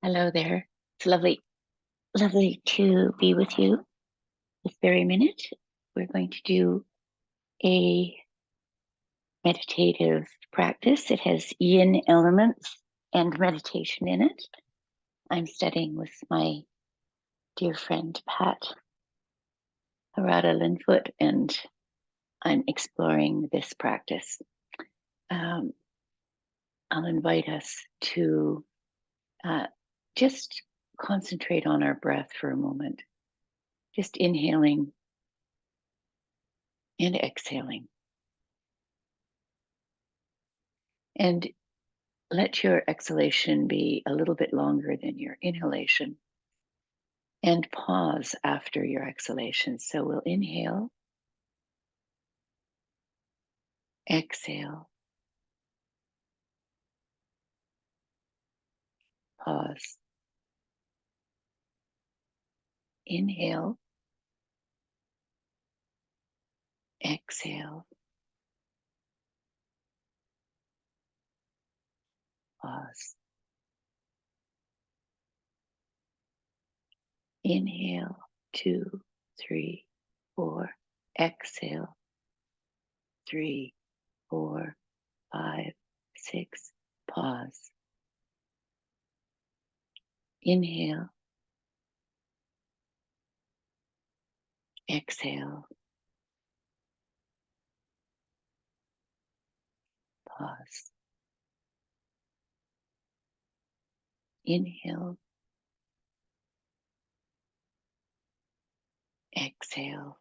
Hello there. It's lovely to be with you this very minute. We're going to do a meditative practice. It has yin elements and meditation in it. I'm studying with my dear friend, Pat Harada Linfoot, and I'm exploring this practice. I'll invite us to just concentrate on our breath for a moment, just inhaling and exhaling. And let your exhalation be a little bit longer than your inhalation, and pause after your exhalation. So we'll inhale, exhale, pause, inhale, exhale, pause, inhale, 2, 3, 4, exhale, 3, 4, 5, 6, pause, inhale, exhale, pause, inhale, exhale,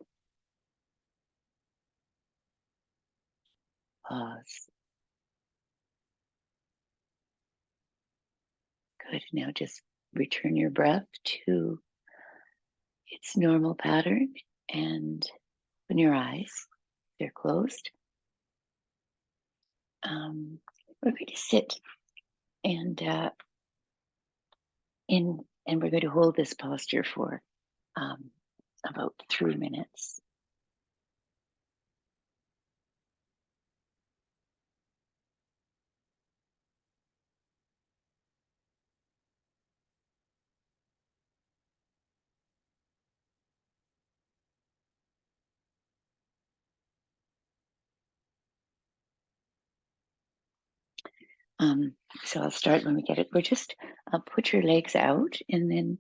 pause. Good. Now just return your breath to its normal pattern and open your eyes. They're closed. We're going to sit and we're going to hold this posture for about 3 minutes. So I'll start when we get it. We're just put your legs out and then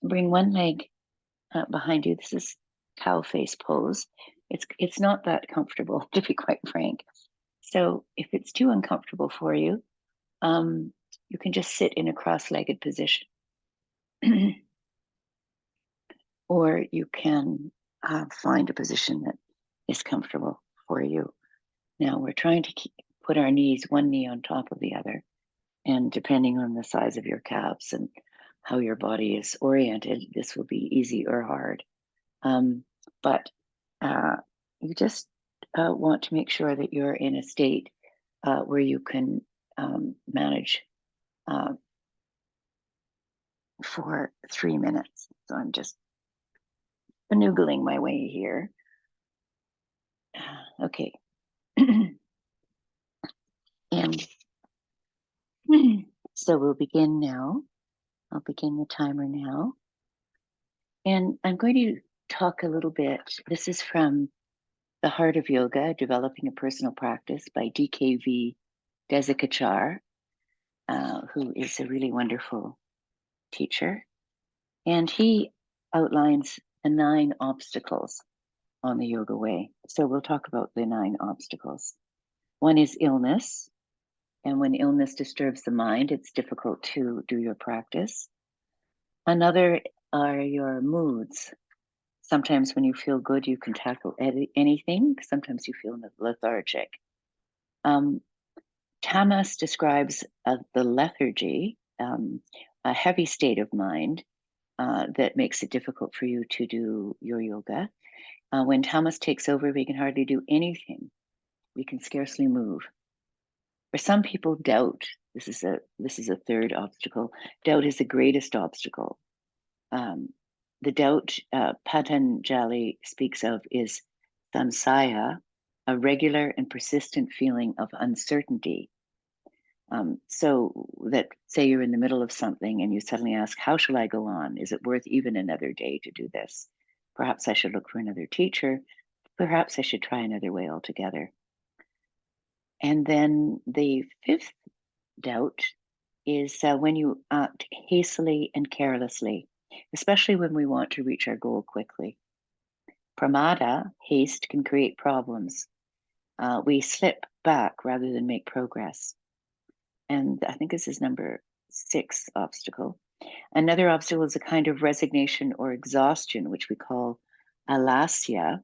bring one leg behind you. This is cow face pose. It's not that comfortable, to be quite frank. So if it's too uncomfortable for you, you can just sit in a cross-legged position. Or you can find a position that is comfortable for you. Now we're trying to put our knees, one knee on top of the other, and depending on the size of your calves and how your body is oriented, this will be easy or hard. But you just want to make sure that you're in a state where you can manage for 3 minutes. So I'm just noodling my way here. Okay. And so we'll begin now. I'll begin the timer now. And I'm going to talk a little bit. This is from The Heart of Yoga, Developing a Personal Practice by T.K.V. Desikachar, who is a really wonderful teacher. And he outlines the 9 obstacles on the yoga way. So we'll talk about the 9 obstacles. One is illness. And when illness disturbs the mind, it's difficult to do your practice. Another are your moods. Sometimes when you feel good, you can tackle anything. Sometimes you feel lethargic. Tamas describes the lethargy, a heavy state of mind that makes it difficult for you to do your yoga. When tamas takes over, we can hardly do anything. We can scarcely move. For some people, doubt. This is a third obstacle. Doubt is the greatest obstacle. The doubt Patanjali speaks of is samsaya, a regular and persistent feeling of uncertainty. So that, say you're in the middle of something and you suddenly ask, how shall I go on? Is it worth even another day to do this? Perhaps I should look for another teacher. Perhaps I should try another way altogether. And then the fifth doubt is when you act hastily and carelessly, especially when we want to reach our goal quickly. Pramada, haste, can create problems. We slip back rather than make progress. And I think this is number 6 obstacle. Another obstacle is a kind of resignation or exhaustion, which we call alasya.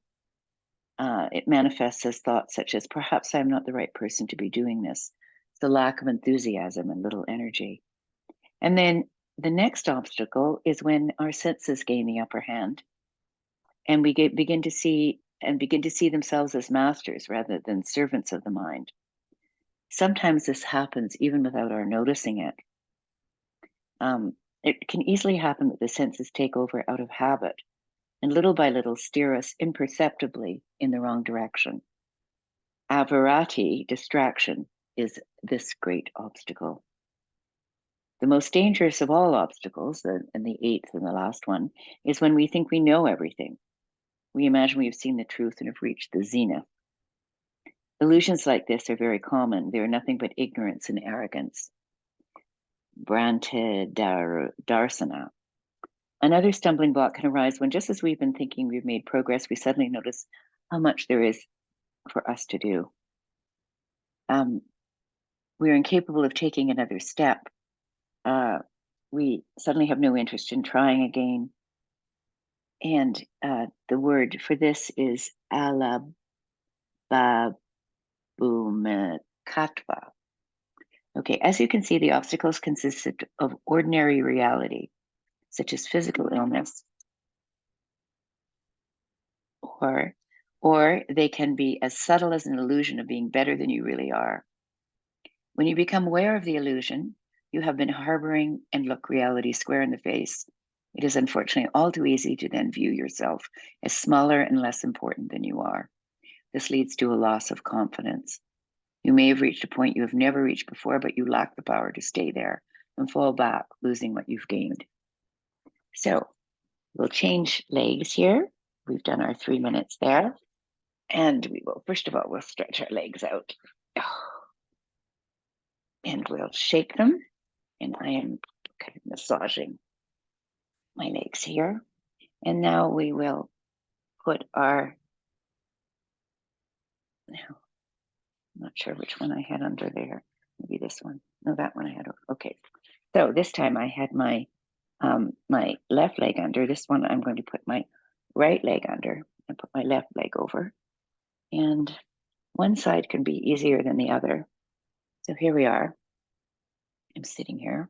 It manifests as thoughts such as, perhaps I'm not the right person to be doing this. It's the lack of enthusiasm and little energy. And then the next obstacle is when our senses gain the upper hand and we begin to see themselves as masters rather than servants of the mind. Sometimes this happens even without our noticing it. It can easily happen that the senses take over out of habit and little by little steer us imperceptibly in the wrong direction. Avarati, distraction, is this great obstacle. The most dangerous of all obstacles, and the 8th and the last one, is when we think we know everything. We imagine we have seen the truth and have reached the zenith. Illusions like this are very common. They are nothing but ignorance and arrogance. Darsana. Another stumbling block can arise when, just as we've been thinking we've made progress, we suddenly notice how much there is for us to do. We're incapable of taking another step. We suddenly have no interest in trying again. And the word for this is alababumekatva. Okay, as you can see, the obstacles consist of ordinary reality, such as physical illness, or they can be as subtle as an illusion of being better than you really are. When you become aware of the illusion, you have been harboring and look reality square in the face. It is unfortunately all too easy to then view yourself as smaller and less important than you are. This leads to a loss of confidence. You may have reached a point you have never reached before, but you lack the power to stay there and fall back, losing what you've gained. So we'll change legs here. We've done our 3 minutes there. And we will, first of all, we'll stretch our legs out. And we'll shake them. And I am kind of massaging my legs here. And now we will put our, now, I'm not sure which one I had under there. Maybe this one. No, that one I had. Okay. So this time I had my my left leg under. This one I'm going to put my right leg under and put my left leg over. And one side can be easier than the other. So here we are. I'm sitting here.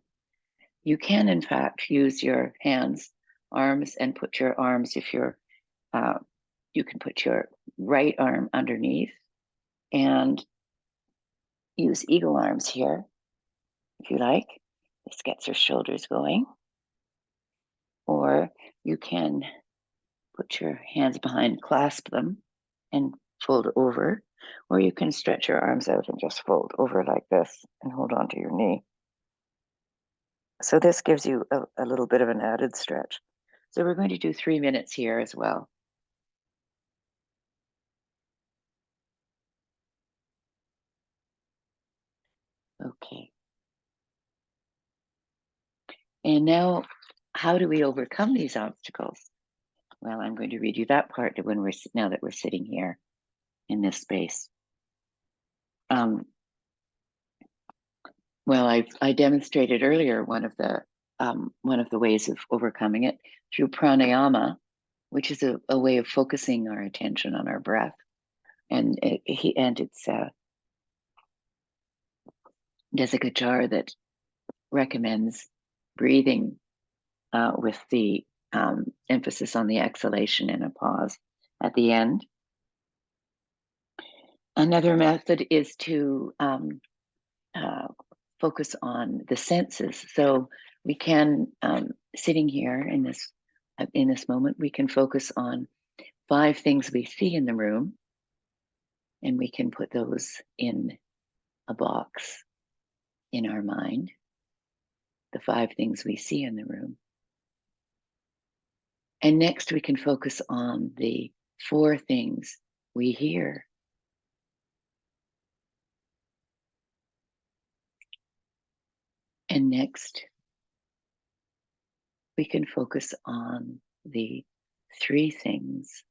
You can, in fact, use your hands, arms, and put your arms, if you're, you can put your right arm underneath and use eagle arms here, if you like. This gets your shoulders going. Or you can put your hands behind, clasp them, and fold over. Or you can stretch your arms out and just fold over like this and hold on to your knee. So this gives you a little bit of an added stretch. So we're going to do 3 minutes here as well. Okay. And now, how do we overcome these obstacles? Well, I'm going to read you that part now that we're sitting here in this space. Well, I demonstrated earlier one of the ways of overcoming it through pranayama, which is a way of focusing our attention on our breath, and it's Desikachar that recommends breathing with the emphasis on the exhalation and a pause at the end. Another method is to focus on the senses. So we can, sitting here in this moment, we can focus on 5 things we see in the room, and we can put those in a box. in our mind, the 5 things we see in the room. And next we can focus on the 4 things we hear. And next we can focus on the 3 things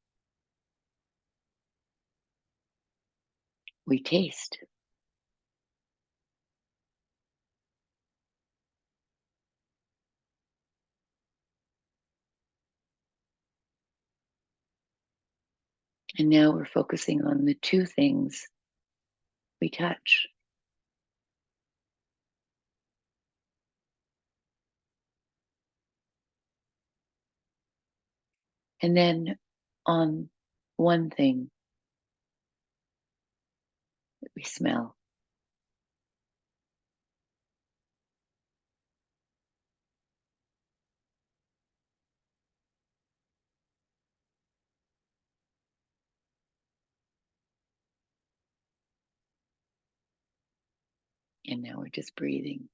we taste. And now we're focusing on the 2 things we touch. And then on 1 thing that we smell. And now we're just breathing.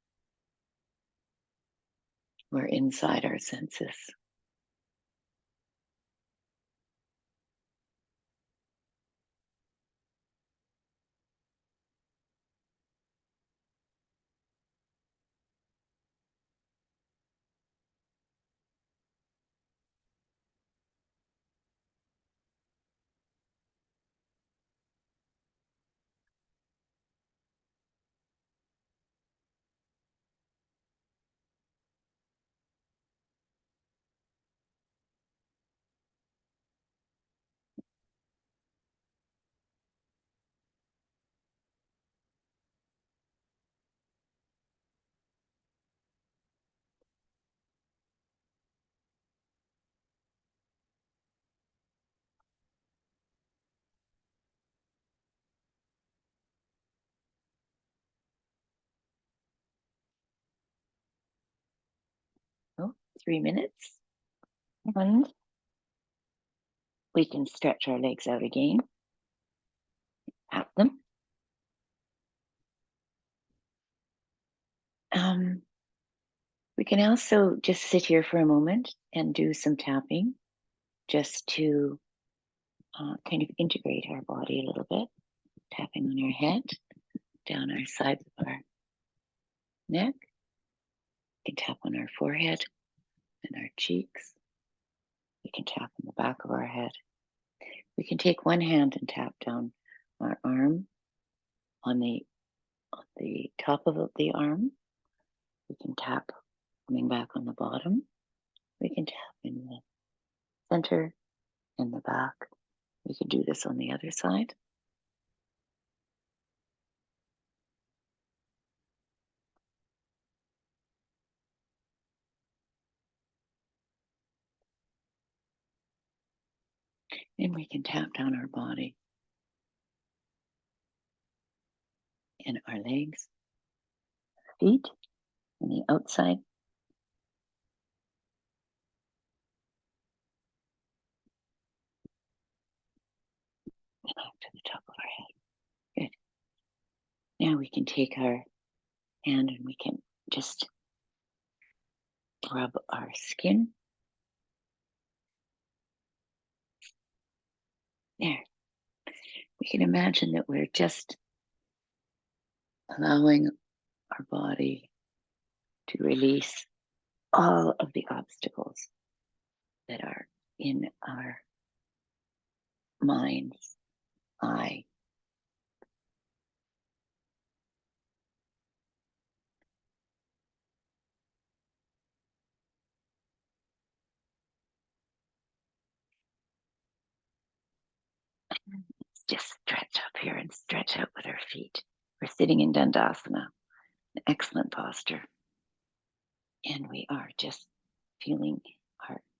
We're inside our senses. Oh, 3 minutes. And we can stretch our legs out again. Tap them. We can also just sit here for a moment and do some tapping just to kind of integrate our body a little bit. Tapping on our head, down our sides of our neck. We can tap on our forehead and our cheeks. We can tap on the back of our head. We can take one hand and tap down our arm on the top of the arm. We can tap coming back on the bottom. We can tap in the center and the back. We can do this on the other side. And we can tap down our body and our legs, feet on the outside. And up to the top of our head. Good. Now we can take our hand and we can just rub our skin. There. We can imagine that we're just allowing our body to release all of the obstacles that are in our mind's eye. Let's just stretch up here and stretch out with our feet. We're sitting in Dandasana, an excellent posture. And we are just feeling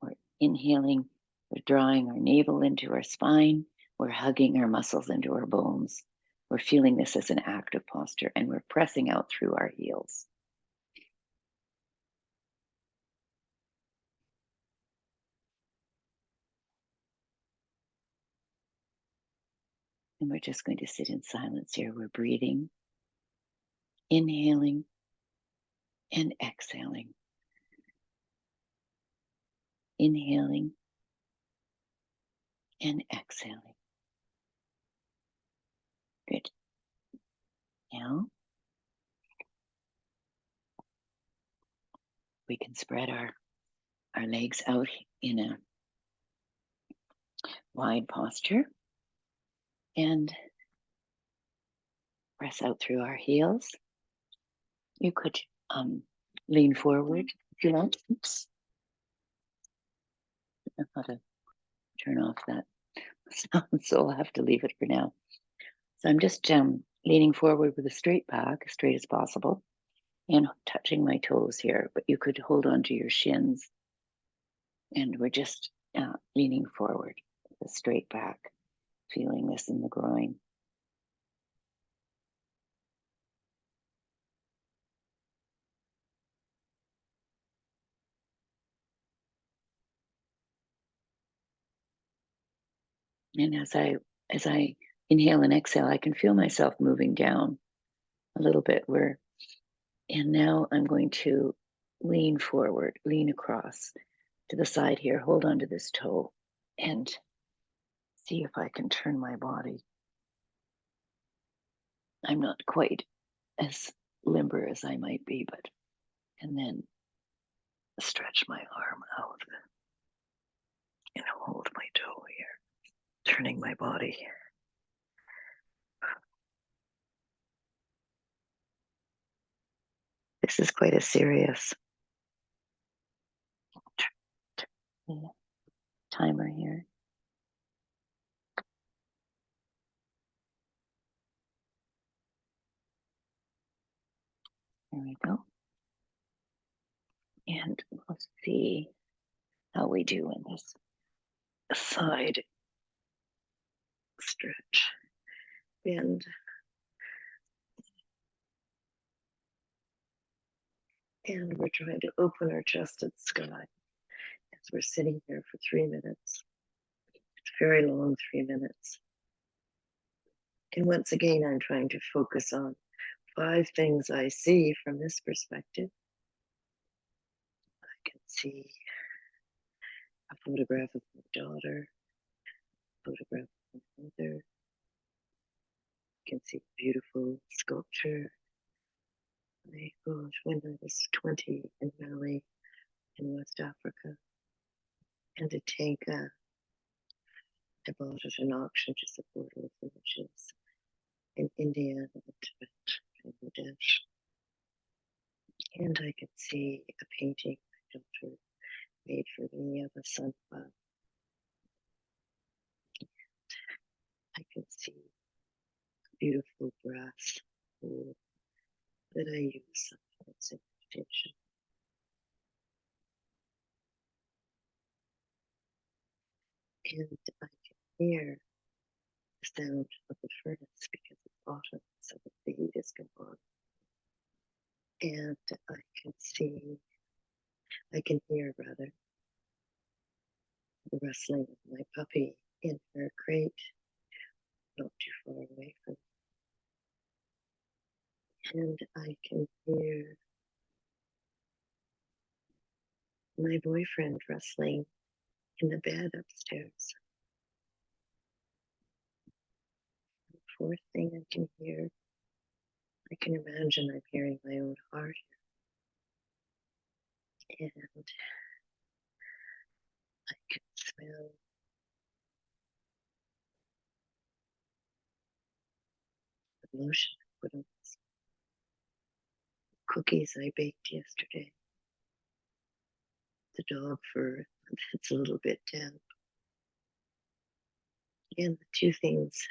we're inhaling, we're drawing our navel into our spine, we're hugging our muscles into our bones. We're feeling this as an active posture and we're pressing out through our heels. And we're just going to sit in silence here. We're breathing, inhaling and exhaling. Inhaling and exhaling. Good. Now we can spread our legs out in a wide posture and press out through our heels. You could lean forward if you like. Oops. I don't know how to turn off that sound, so I'll have to leave it for now. So I'm just leaning forward with a straight back, as straight as possible, and touching my toes here, but you could hold on to your shins. And we're just leaning forward with a straight back, feeling this in the groin. And as I inhale and exhale, I can feel myself moving down a little bit and now I'm going to lean forward, lean across to the side here, hold on to this toe and see if I can turn my body. I'm not quite as limber as I might be, and then stretch my arm out and hold my toe here, turning my body. This is quite a serious timer here. There we go. And let's see how we do in this side stretch. Bend. And we're trying to open our chest at sky as we're sitting here for 3 minutes. It's a very long 3 minutes. And once again, I'm trying to focus on 5 things I see from this perspective. I can see a photograph of my daughter, a photograph of my mother. I can see beautiful sculpture. My gosh, when I was 20 in Mali in West Africa, and a tanka I bought at an auction to support orphanages in India and Tibet, Bangladesh. And I could see a painting my daughter made for me of a sunflower. I can see a beautiful brass bowl that I use sometimes in meditation. And I can hear the sound of the furnace because it's autumn, so the heat is gone. And I can hear rather the rustling of my puppy in her crate, not too far away from me. And I can hear my boyfriend rustling in the bed upstairs. The fourth thing I can hear, I can imagine I'm hearing my own heart. And I can smell the lotion I put on this cookies I baked yesterday. The dog fur that's a little bit damp. And the 2 things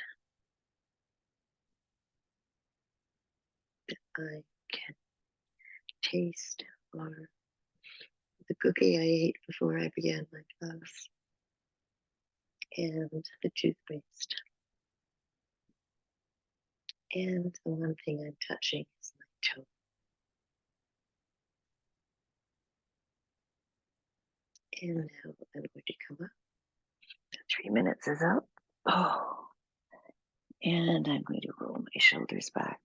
that I can taste are the cookie I ate before I began my class and the toothpaste. And the one thing I'm touching is my toe. And now I'm going to come up. 3 minutes is up. Oh, and I'm going to roll my shoulders back.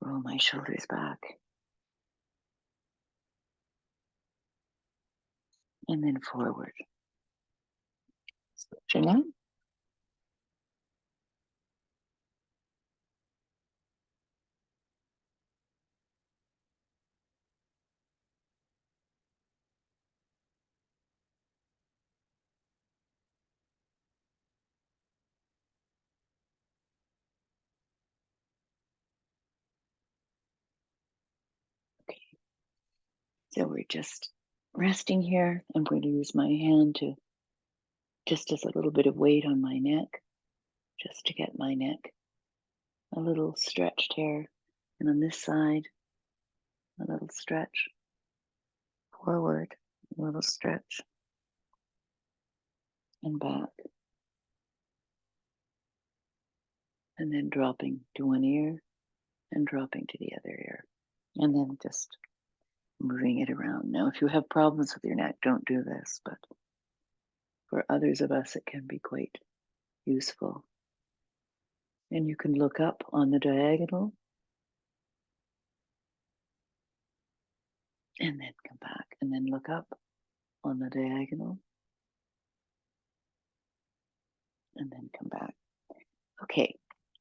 Roll my shoulders back. And then forward. Switching out. Okay. So we're just resting here. I'm going to use my hand to just as a little bit of weight on my neck, just to get my neck a little stretched here. And on this side, a little stretch. Forward, a little stretch. And back. And then dropping to one ear and dropping to the other ear. And then just moving it around. Now, if you have problems with your neck, don't do this, but for others of us, it can be quite useful. And you can look up on the diagonal and then come back, and then look up on the diagonal and then come back. Okay,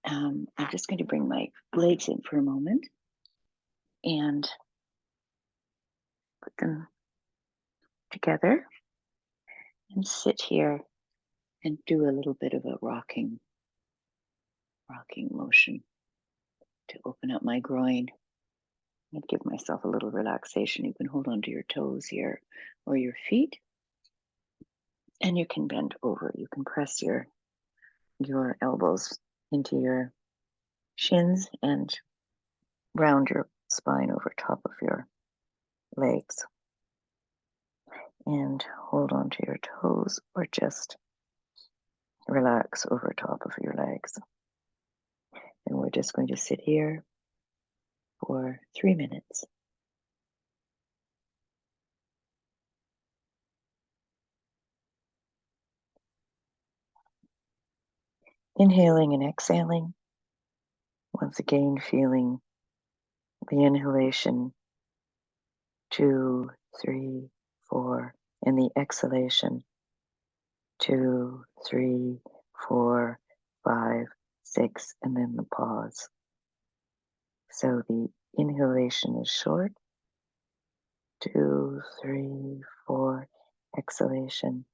I'm just going to bring my legs in for a moment and put them together and sit here and do a little bit of a rocking motion to open up my groin and give myself a little relaxation. You can hold onto your toes here or your feet, and you can bend over. You can press your elbows into your shins and round your spine over top of your legs, and hold onto your toes or just relax over top of your legs. And we're just going to sit here for 3 minutes. Inhaling and exhaling. Once again, feeling the inhalation, 2, 3, 4, and the exhalation, 2, 3, 4, 5, 6, and then the pause. So the inhalation is short, 2, 3, 4, exhalation,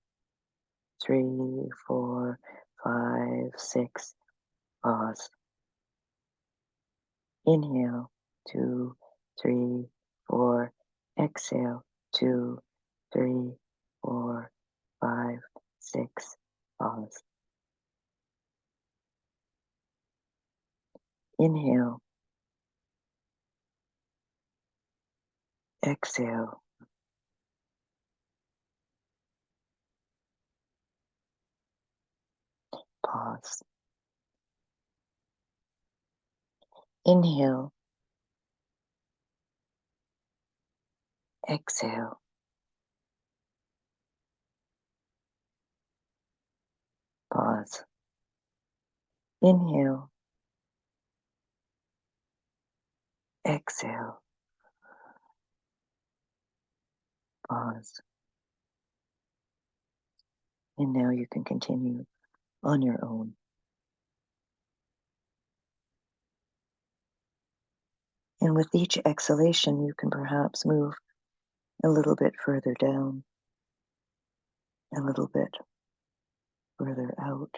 3, 4, 5, 6, pause. Inhale, 2, 3, 4, exhale, 2, 3, 4, 5, 6, pause. Inhale, exhale, pause. Inhale, exhale, pause. Inhale, exhale, pause. And now you can continue on your own. And with each exhalation, you can perhaps move a little bit further down, a little bit further out,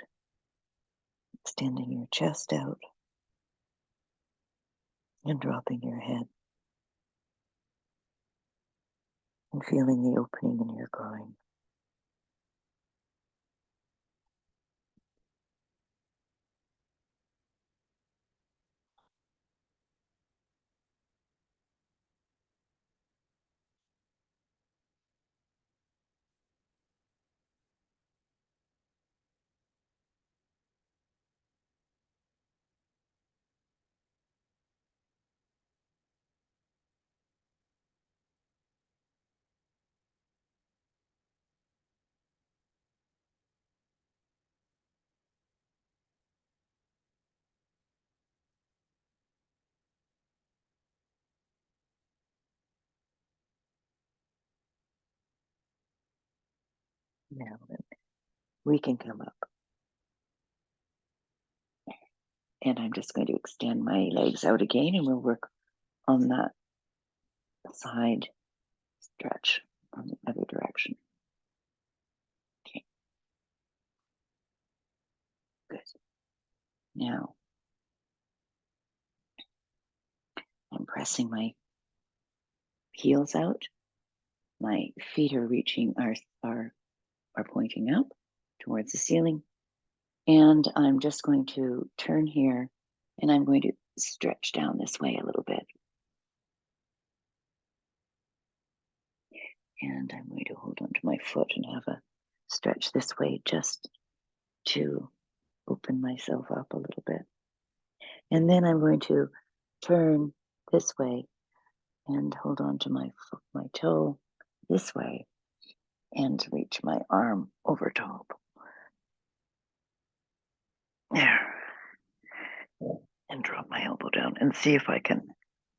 extending your chest out and dropping your head and feeling the opening in your groin. Now we can come up. And I'm just going to extend my legs out again, and we'll work on that side stretch on the other direction. Okay. Good. Now I'm pressing my heels out. My feet are reaching, are pointing up towards the ceiling. And I'm just going to turn here, and I'm going to stretch down this way a little bit. And I'm going to hold onto my foot and have a stretch this way just to open myself up a little bit. And then I'm going to turn this way and hold on to my toe this way and reach my arm over top. There. And drop my elbow down and see if I can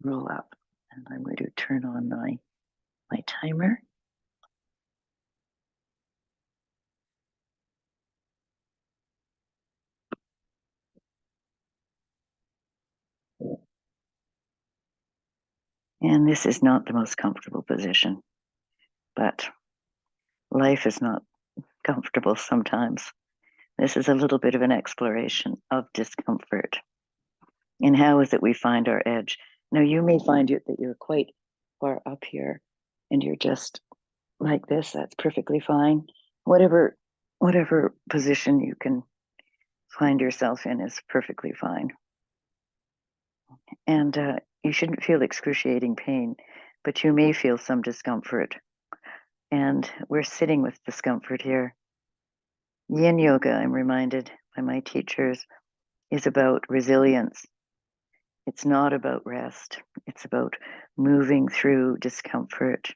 roll up. And I'm going to turn on my timer. And this is not the most comfortable position, but life is not comfortable sometimes. This is a little bit of an exploration of discomfort. And how is it we find our edge? Now, you may find it that you're quite far up here and you're just like this. That's perfectly fine. Whatever position you can find yourself in is perfectly fine. And you shouldn't feel excruciating pain, but you may feel some discomfort. And we're sitting with discomfort here. Yin Yoga, I'm reminded by my teachers, is about resilience. It's not about rest. It's about moving through discomfort,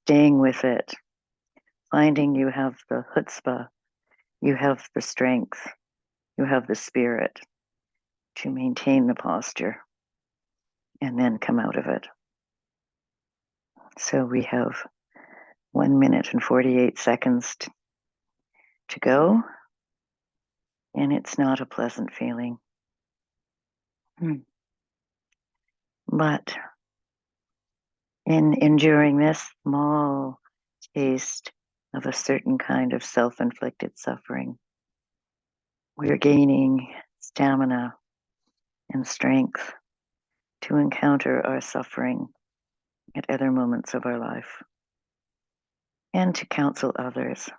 staying with it, finding you have the chutzpah, you have the strength, you have the spirit to maintain the posture and then come out of it. So we have 1 minute and 48 seconds to go, and it's not a pleasant feeling. But in enduring this small taste of a certain kind of self-inflicted suffering, we're gaining stamina and strength to encounter our suffering at other moments of our life, and to counsel others,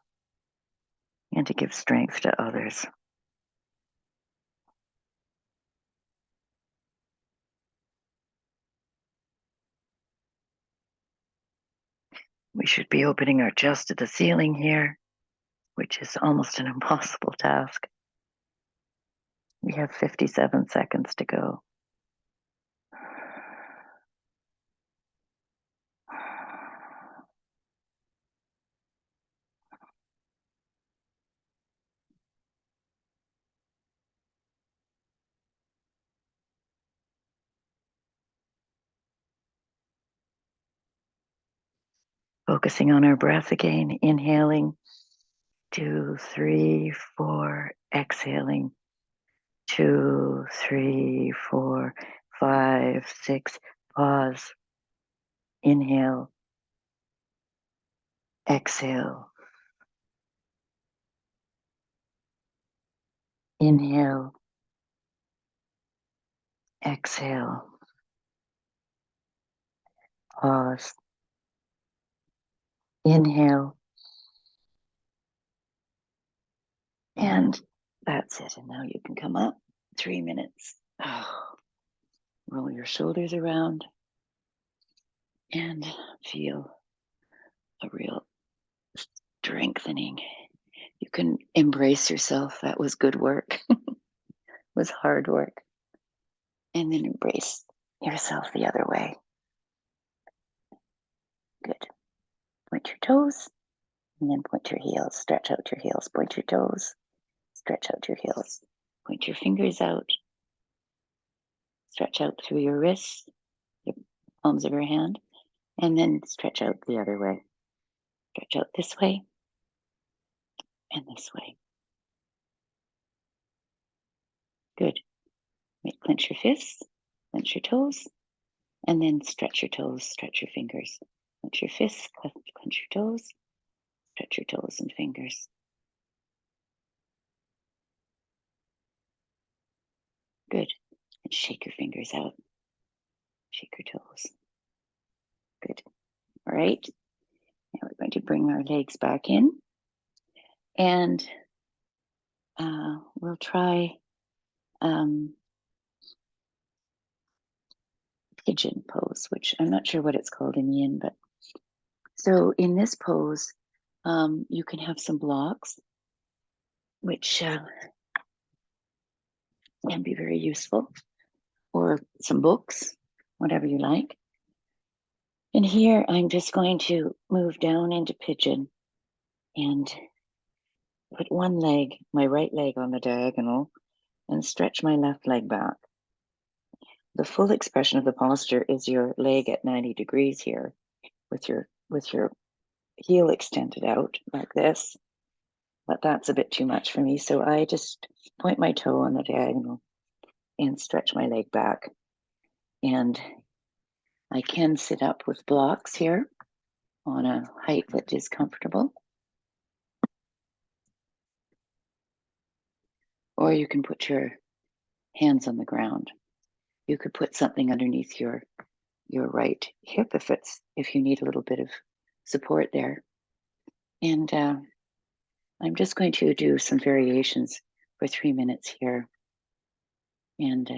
and to give strength to others. We should be opening our chest to the ceiling here, which is almost an impossible task. We have 57 seconds to go. Focusing on our breath again, inhaling, 2, 3, 4, exhaling, 2, 3, 4, 5, 6, pause, inhale, exhale, inhale, exhale, pause, inhale, and that's it. And now you can come up, 3 minutes. Oh, roll your shoulders around and feel a real strengthening. You can embrace yourself. That was good work. It was hard work. And then embrace yourself the other way. Good. Point your toes and then point your heels. Stretch out your heels. Point your toes. Stretch out your heels. Point your fingers out. Stretch out through your wrists, your palms of your hand, and then stretch out the other way. Stretch out this way and this way. Good. Clench your fists, clench your toes, and then stretch your toes, stretch your fingers. Clench your fists, clench your toes, stretch your toes and fingers. Good. And shake your fingers out. Shake your toes. Good. All right. Now we're going to bring our legs back in. And we'll try Pigeon pose, which I'm not sure what it's called in Yin, but so in this pose, you can have some blocks, which can be very useful, or some books, whatever you like. And here I'm just going to move down into Pigeon and put one leg, my right leg, on the diagonal and stretch my left leg back. The full expression of the posture is your leg at 90 degrees here with your heel extended out like this, but that's a bit too much for me. So I just point my toe on the diagonal and stretch my leg back. And I can sit up with blocks here on a height that is comfortable. Or you can put your hands on the ground. You could put something underneath your right hip if you need a little bit of support there. And I'm just going to do some variations for 3 minutes here. And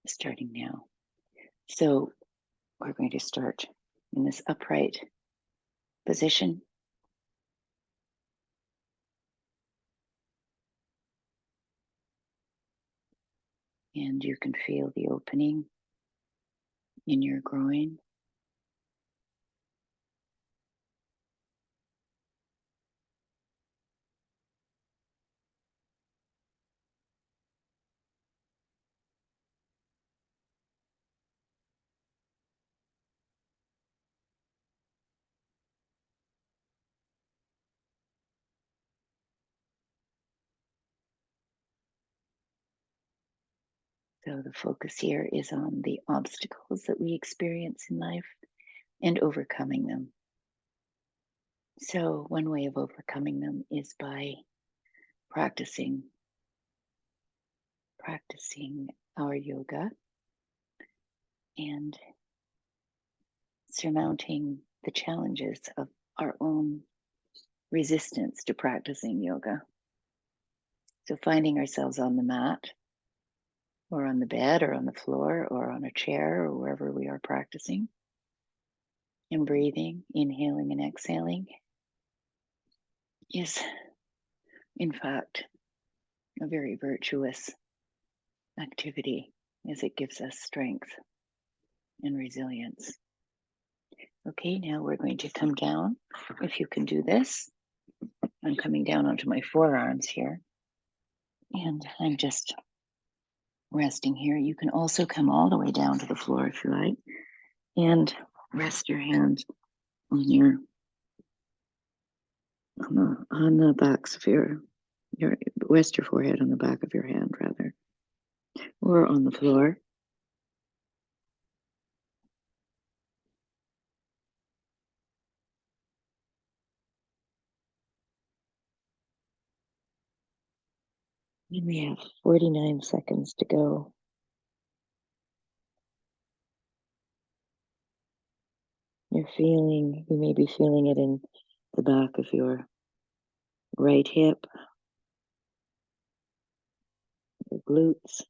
starting now. So we're going to start in this upright position. And you can feel the opening in your groin. So the focus here is on the obstacles that we experience in life and overcoming them. So one way of overcoming them is by practicing our yoga and surmounting the challenges of our own resistance to practicing yoga. So finding ourselves on the mat or on the bed or on the floor or on a chair or wherever we are practicing, and breathing, inhaling and exhaling is in fact a very virtuous activity, as it gives us strength and resilience. Okay, now we're going to come down. If you can do this, I'm coming down onto my forearms here, and I'm just resting here. You can also come all the way down to the floor if you like, and rest your hands on on the backs of your rest your forehead on the back of your hand rather, or on the floor. And we have 49 seconds to go. You may be feeling it in the back of your right hip, your glutes,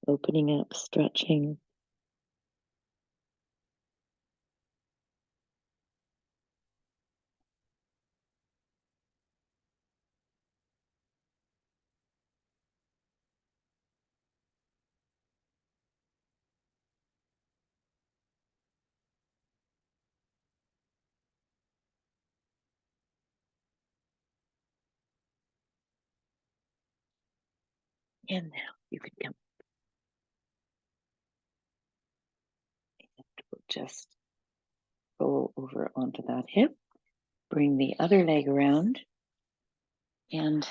opening up, stretching. And now you can come. We'll just roll over onto that hip. Bring the other leg around and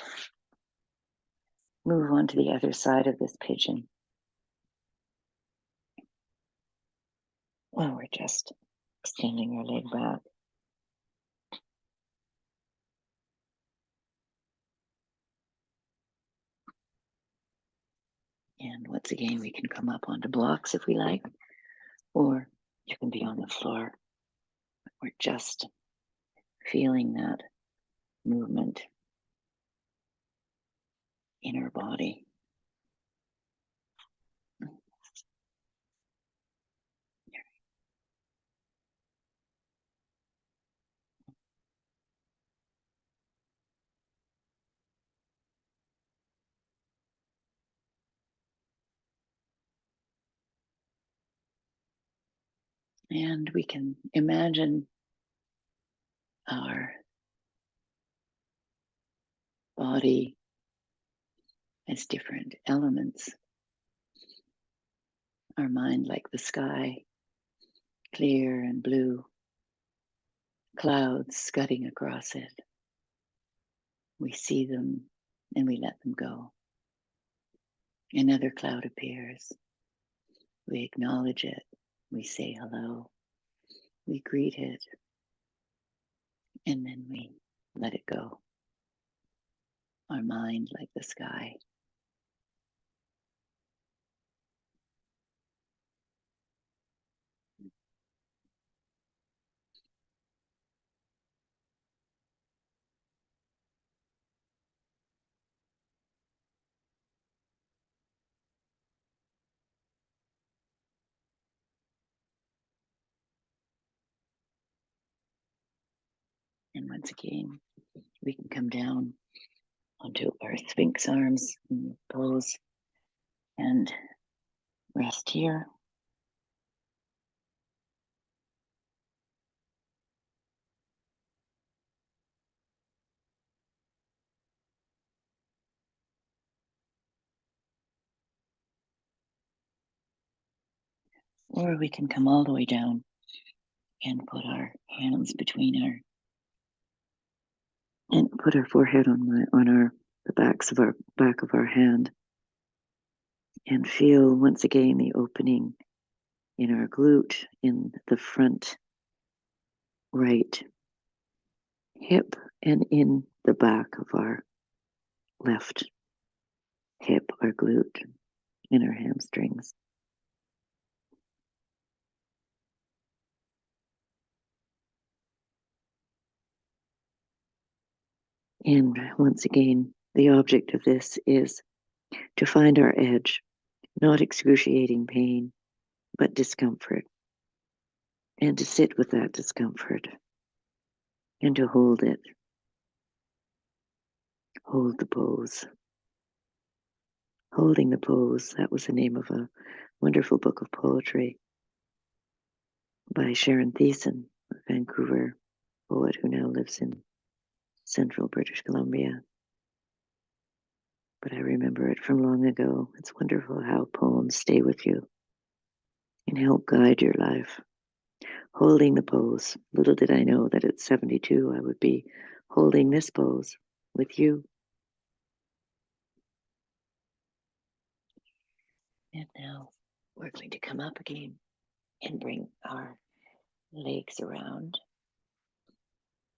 move on to the other side of this pigeon. Well, we're just extending our leg back. And once again, we can come up onto blocks if we like, or you can be on the floor. We're just feeling that movement in our body. And we can imagine our body as different elements. Our mind like the sky, clear and blue, clouds scudding across it. We see them and we let them go. Another cloud appears. We acknowledge it. We say hello. We greet it. And then we let it go. Our mind like the sky. And once again, we can come down onto our Sphinx arms in pose and rest here. Or we can come all the way down and put our hands between and put our forehead on the back of our hand, and feel once again the opening in our glute in the front right hip and in the back of our left hip, our glute, and our hamstrings. And once again, the object of this is to find our edge, not excruciating pain, but discomfort, and to sit with that discomfort and to hold it. Hold the pose. Holding the Pose, that was the name of a wonderful book of poetry by Sharon Thiessen, a Vancouver poet who now lives in central British Columbia. But I remember it from long ago. It's wonderful how poems stay with you and help guide your life. Holding the pose. Little did I know that at 72 I would be holding this pose with you. And now we're going to come up again and bring our legs around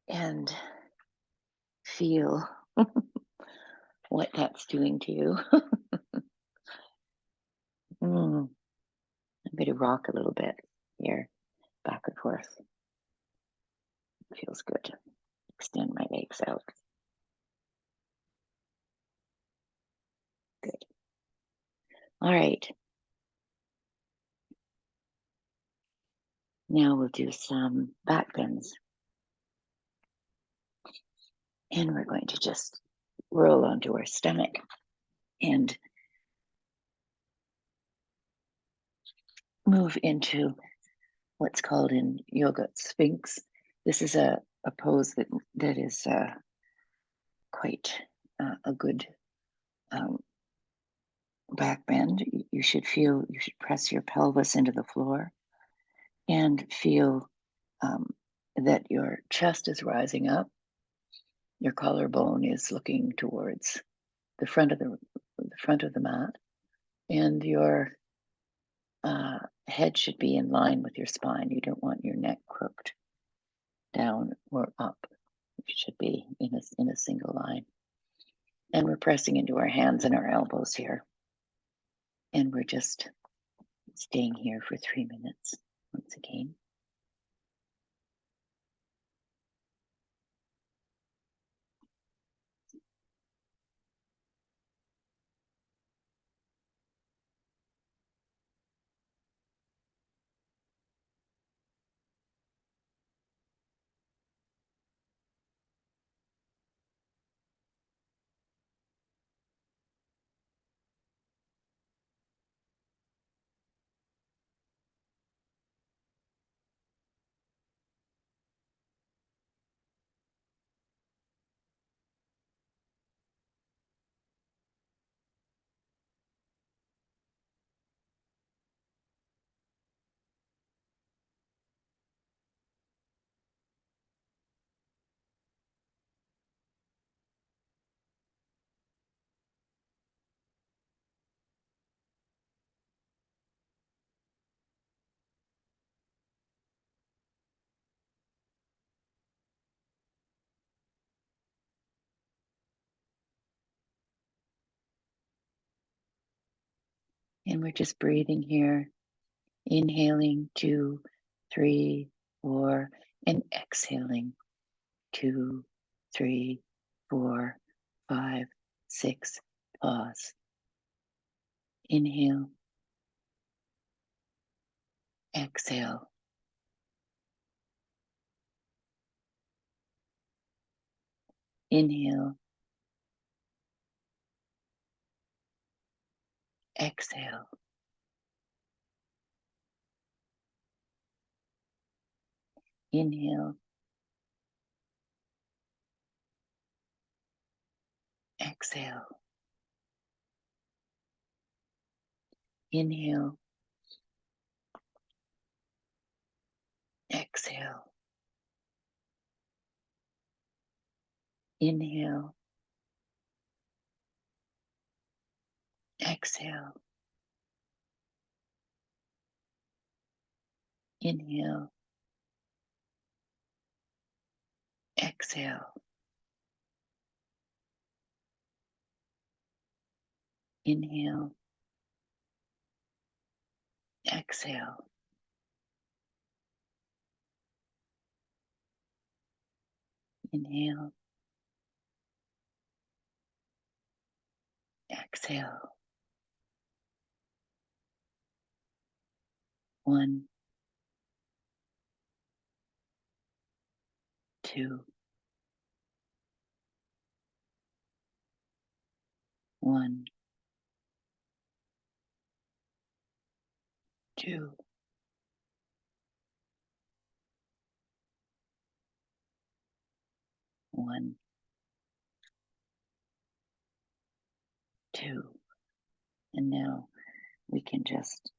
and feel what that's doing to you. I'm going to rock a little bit here, back and forth. Feels good. Extend my legs out. Good. All right. Now we'll do some back bends. And we're going to just roll onto our stomach and move into what's called in yoga Sphinx. This is a pose that is quite a good back bend. You should press your pelvis into the floor and feel that your chest is rising up, your collarbone is looking towards the front of the mat, and your head should be in line with your spine. You don't want your neck crooked down or up. It should be in a single line. And we're pressing into our hands and our elbows here. And we're just staying here for 3 minutes once again. And we're just breathing here, inhaling 2, 3, 4, and exhaling 2, 3, 4, 5, 6. Pause. Inhale, exhale. Inhale, exhale. Inhale, exhale. Inhale, exhale. Inhale, exhale. Inhale, exhale. Inhale, exhale. Inhale, exhale. 1, 2, 1, 2, 1, 2. And now we can just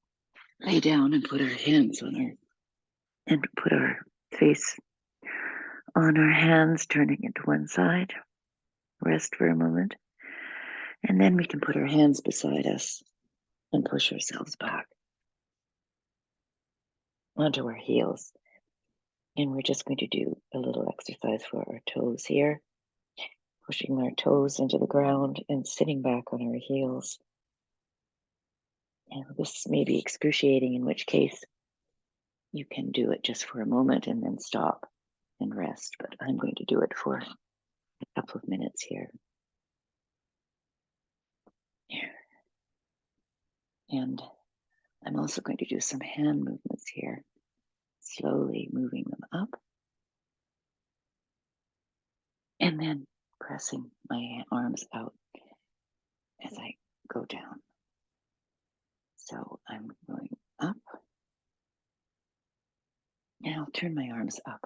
lay down and put our hands and put our face on our hands, turning it to one side. Rest for a moment. And then we can put our hands beside us and push ourselves back onto our heels. And we're just going to do a little exercise for our toes here, pushing our toes into the ground and sitting back on our heels. And this may be excruciating, in which case you can do it just for a moment and then stop and rest. But I'm going to do it for a couple of minutes here. And I'm also going to do some hand movements here, slowly moving them up and then pressing my arms out as I go down. So I'm going up and I'll turn my arms up,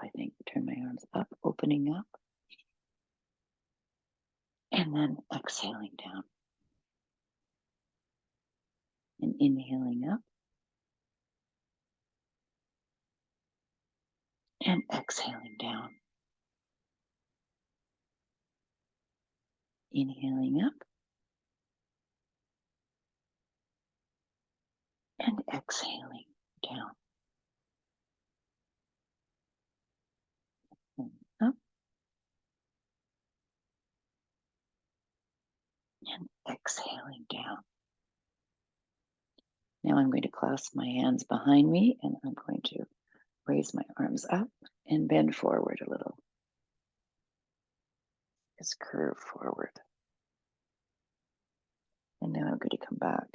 turn my arms up, opening up and then exhaling down and inhaling up and exhaling down. Inhaling up and exhaling down. And up and exhaling down. Now I'm going to clasp my hands behind me and I'm going to raise my arms up and bend forward a little. Just curve forward. And now I'm going to come back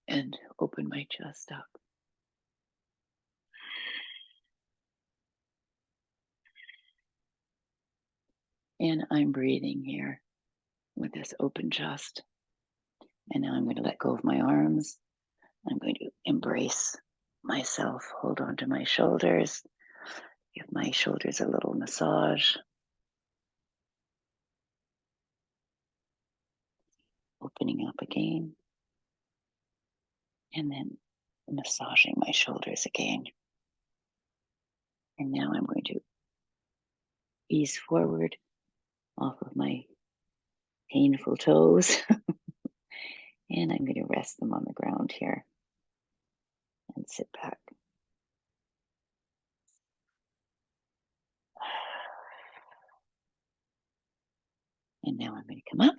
and open my chest up. And I'm breathing here with this open chest. And now I'm going to let go of my arms. I'm going to embrace myself, hold on to my shoulders, give my shoulders a little massage. Opening up again. And then massaging my shoulders again. And now I'm going to ease forward off of my painful toes. And I'm going to rest them on the ground here and sit back. And now I'm going to come up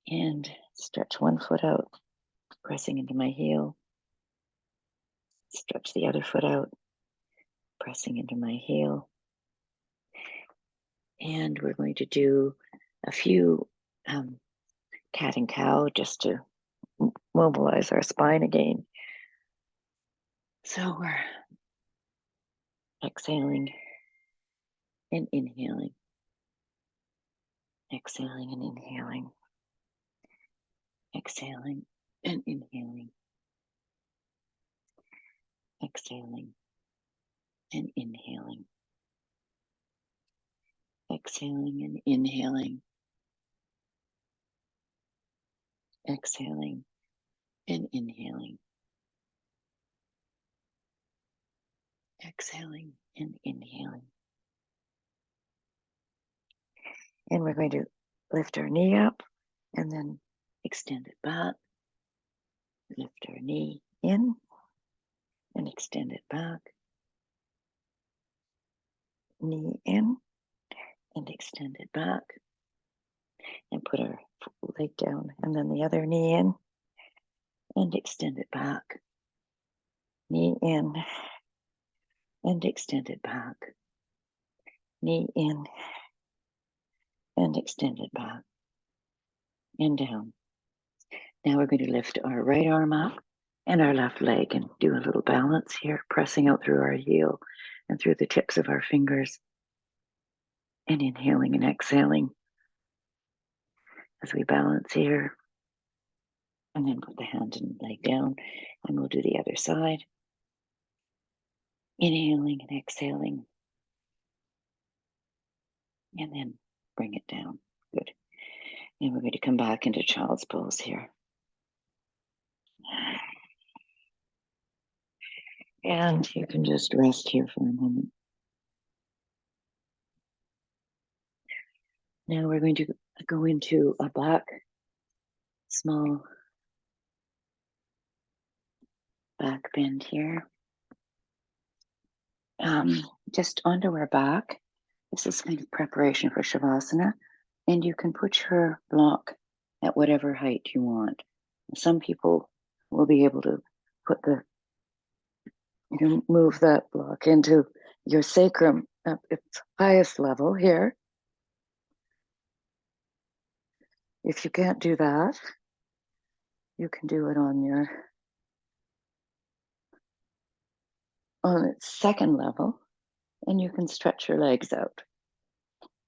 and stretch one foot out, pressing into my heel. Stretch the other foot out, pressing into my heel. And we're going to do a few cat and cow just to mobilize our spine again. So we're exhaling and inhaling. Exhaling and inhaling. Exhaling and inhaling. Exhaling and inhaling. Exhaling and inhaling. Exhaling and inhaling. Exhaling and inhaling. And we're going to lift our knee up and then extend it back. Lift our knee in and extend it back. Knee in and extend it back. And put our leg down and then the other knee in and extend it back. Knee in and extend it back. Knee in and extend it back and down. Now we're going to lift our right arm up and our left leg and do a little balance here, pressing out through our heel and through the tips of our fingers and inhaling and exhaling as we balance here. And then put the hand and leg down and we'll do the other side. Inhaling and exhaling. And then bring it down. Good. And we're going to come back into child's pose here. And you can just rest here for a moment. Now we're going to go into a back, small back bend here. Just onto our back. This is kind of preparation for Shavasana. And you can put your block at whatever height you want. Some people will be able to put the, move that block into your sacrum at its highest level here. If you can't do that, you can do it on its second level, and you can stretch your legs out.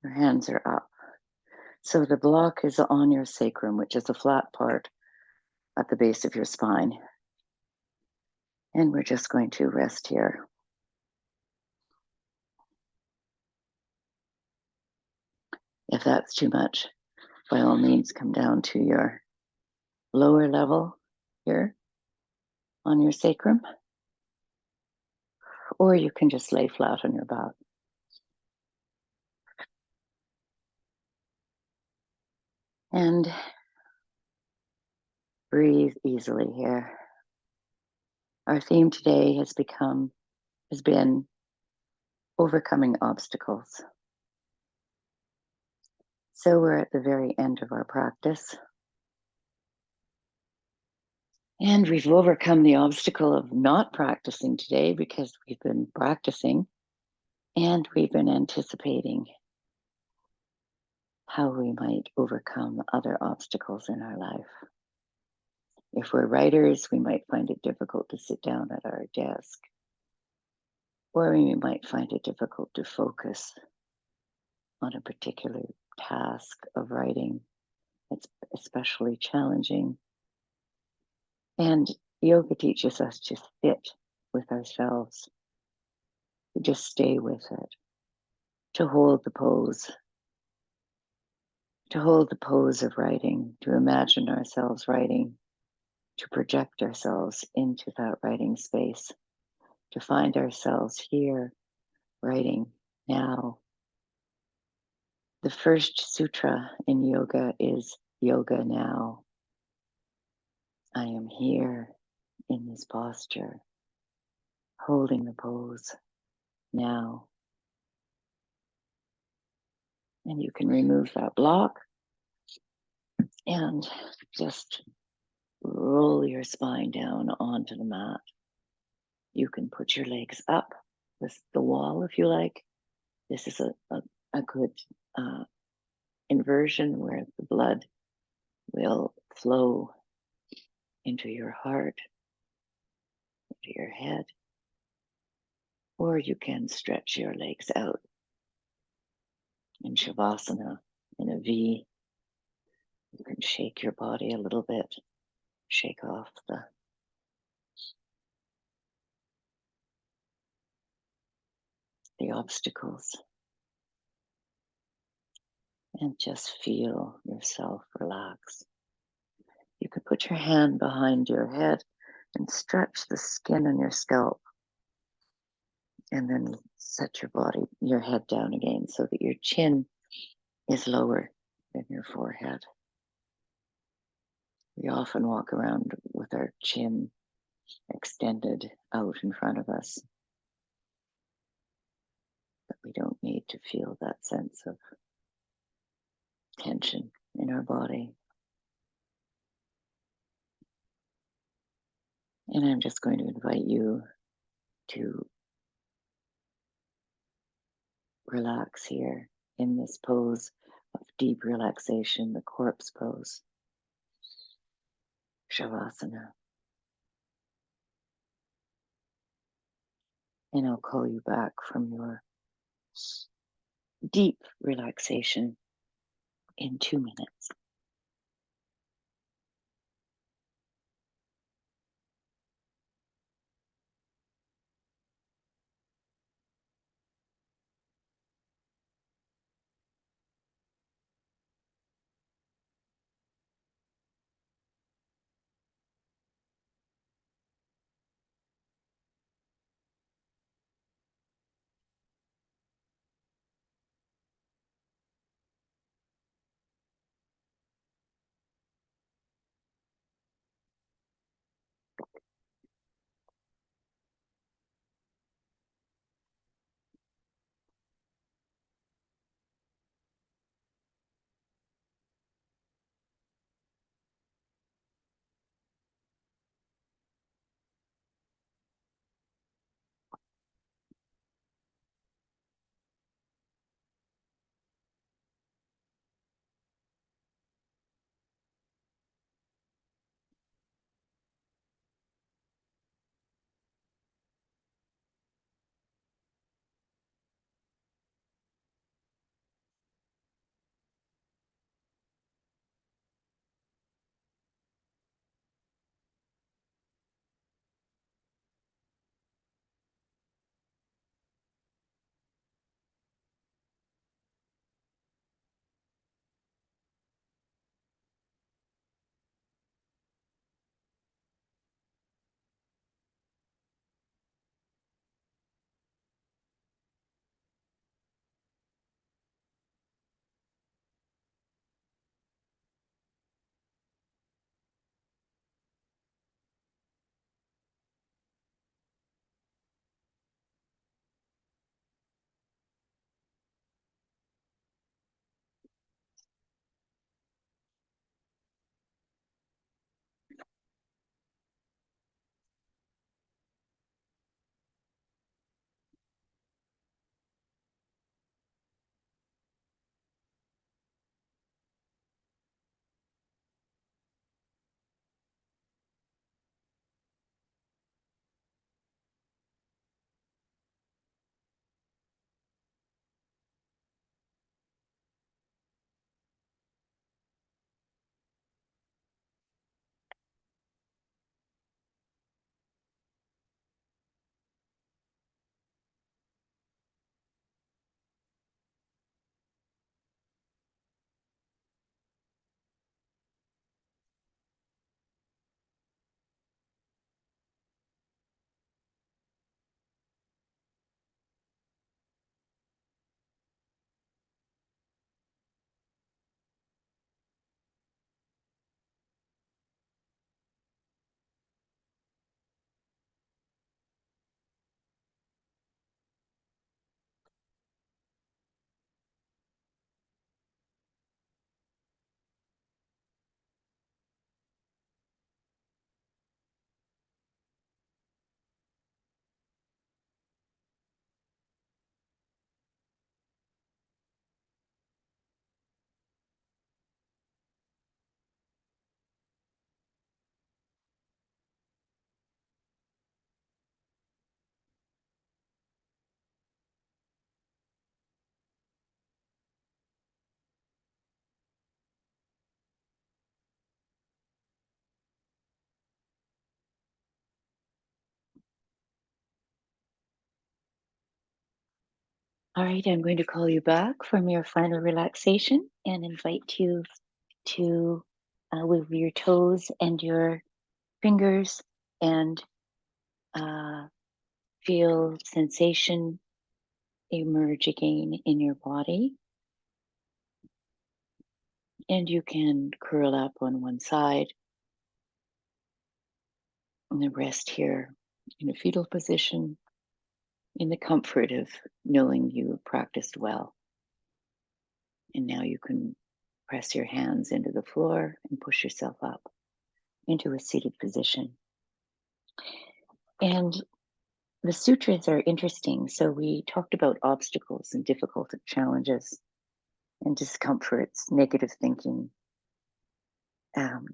Your hands are up. So the block is on your sacrum, which is the flat part at the base of your spine. And we're just going to rest here. If that's too much, by all means, come down to your lower level here on your sacrum, or you can just lay flat on your back. And breathe easily here. Our theme today has been overcoming obstacles. So we're at the very end of our practice. And we've overcome the obstacle of not practicing today because we've been practicing and we've been anticipating how we might overcome other obstacles in our life. If we're writers, we might find it difficult to sit down at our desk, or we might find it difficult to focus on a particular task of writing. It's especially challenging. And yoga teaches us to sit with ourselves, to just stay with it, to hold the pose, of writing, to imagine ourselves writing, to project ourselves into that writing space, to find ourselves here writing now. The first sutra in yoga is Yoga Now. I am here in this posture, holding the pose now. And you can remove that block and just roll your spine down onto the mat. You can put your legs up with the wall if you like. This is a good inversion where the blood will flow into your heart, into your head. Or you can stretch your legs out in Shavasana, in a V. You can shake your body a little bit, shake off the obstacles, and just feel yourself relax. You could put your hand behind your head and stretch the skin on your scalp, and then set your head down again so that your chin is lower than your forehead. We often walk around with our chin extended out in front of us, but we don't need to feel that sense of tension in our body. And I'm just going to invite you to relax here in this pose of deep relaxation, the corpse pose, Shavasana. And I'll call you back from your deep relaxation in 2 minutes. All right, I'm going to call you back from your final relaxation and invite you to, with your toes and your fingers, and feel sensation emerge again in your body. And you can curl up on one side and then rest here in a fetal position in the comfort of knowing you practiced well. And now you can press your hands into the floor and push yourself up into a seated position. And the sutras are interesting. So we talked about obstacles and difficult challenges and discomforts, negative thinking. And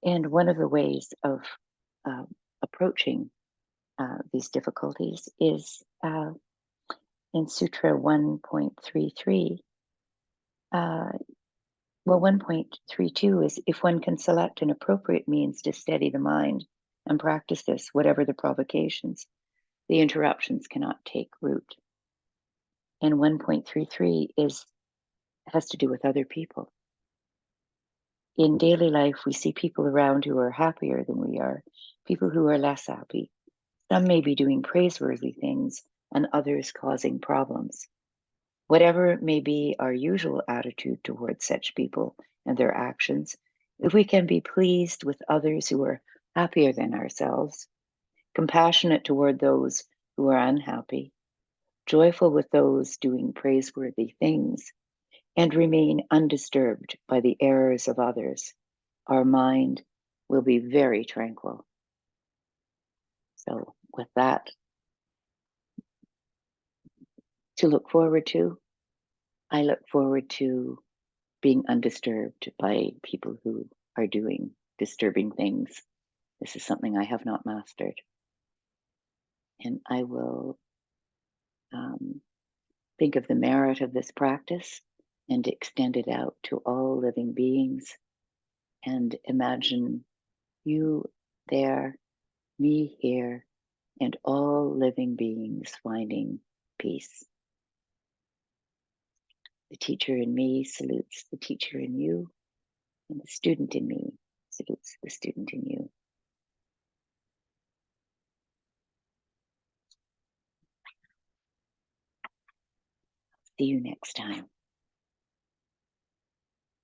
one of the ways of approaching these difficulties is in Sutra 1.33. Well, 1.32 is if one can select an appropriate means to steady the mind and practice this, whatever the provocations, the interruptions cannot take root. And 1.33 has to do with other people. In daily life, we see people around who are happier than we are, people who are less happy. Some may be doing praiseworthy things and others causing problems. Whatever may be our usual attitude towards such people and their actions, if we can be pleased with others who are happier than ourselves, compassionate toward those who are unhappy, joyful with those doing praiseworthy things, and remain undisturbed by the errors of others, our mind will be very tranquil. So with that to look forward to, I look forward to being undisturbed by people who are doing disturbing things. This is something I have not mastered. And I will think of the merit of this practice and extend it out to all living beings, and imagine you there, me here, and all living beings finding peace. The teacher in me salutes the teacher in you, and the student in me salutes the student in you. See you next time.